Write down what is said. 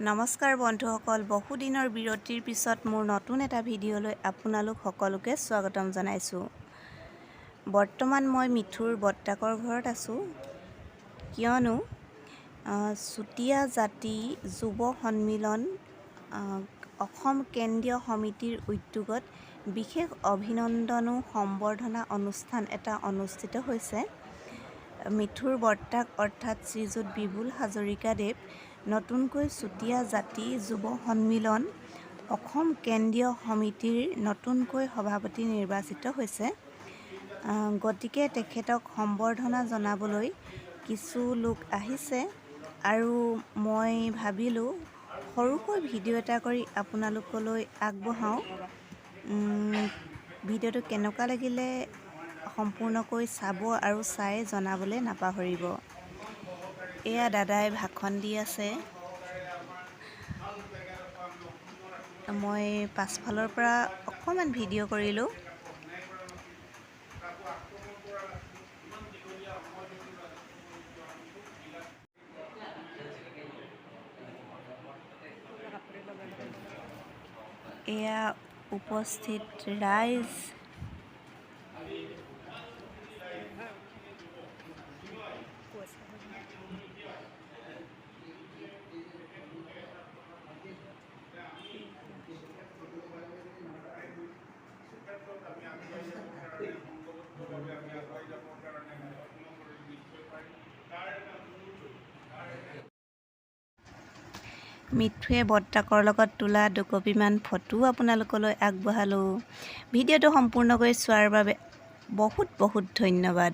নমস্কাৰ বন্ধুসকল, বহুদিনৰ বিৰতিৰ পিছত মোৰ নতুন এটা ভিডিঅ'লৈ আপোনালোক সকলোকে স্বাগতম জনাইছোঁ। বৰ্তমান মই মিঠুৰ বৰ্তাকৰ ঘৰত আছোঁ, কিয়নো চুতীয়া জাতি যুৱ সন্মিলন অসম কেন্দ্ৰীয় সমিতিৰ উদ্যোগত বিশেষ অভিনন্দন ও সম্বৰ্ধনা অনুষ্ঠান এটা অনুষ্ঠিত হৈছে। মিঠুৰ বৰ্তাক অৰ্থাৎ শ্ৰীযুত বিপুল হাজৰিকাদেৱ নতুনকৈ চুতীয়া জাতি যুৱ সন্মিলন অসম কেন্দ্ৰীয় সমিতিৰ নতুনকৈ সভাপতি নিৰ্বাচিত হৈছে। গতিকে তেখেতক সম্বৰ্ধনা জনাবলৈ কিছু লোক আহিছে আৰু মই ভাবিলোঁ সৰুকৈ ভিডিঅ' এটা কৰি আপোনালোকলৈ আগবঢ়াওঁ। ভিডিঅ'টো কেনেকুৱা লাগিলে সম্পূৰ্ণকৈ চাব আৰু চাই জনাবলৈ নাপাহৰিব। এয়া দাদাই ভাষণ দি আছে। মই পাছফালৰ পৰা অকণমান ভিডিঅ' কৰিলোঁ। এয়া উপস্থিত ৰাইজ। মিঠুৱে বৰ্তাকৰ লগত তোলা দুকপিমান ফটো আপোনালোকলৈ আগবঢ়ালোঁ। ভিডিঅ'টো সম্পূৰ্ণকৈ চোৱাৰ বাবে বহুত বহুত ধন্যবাদ।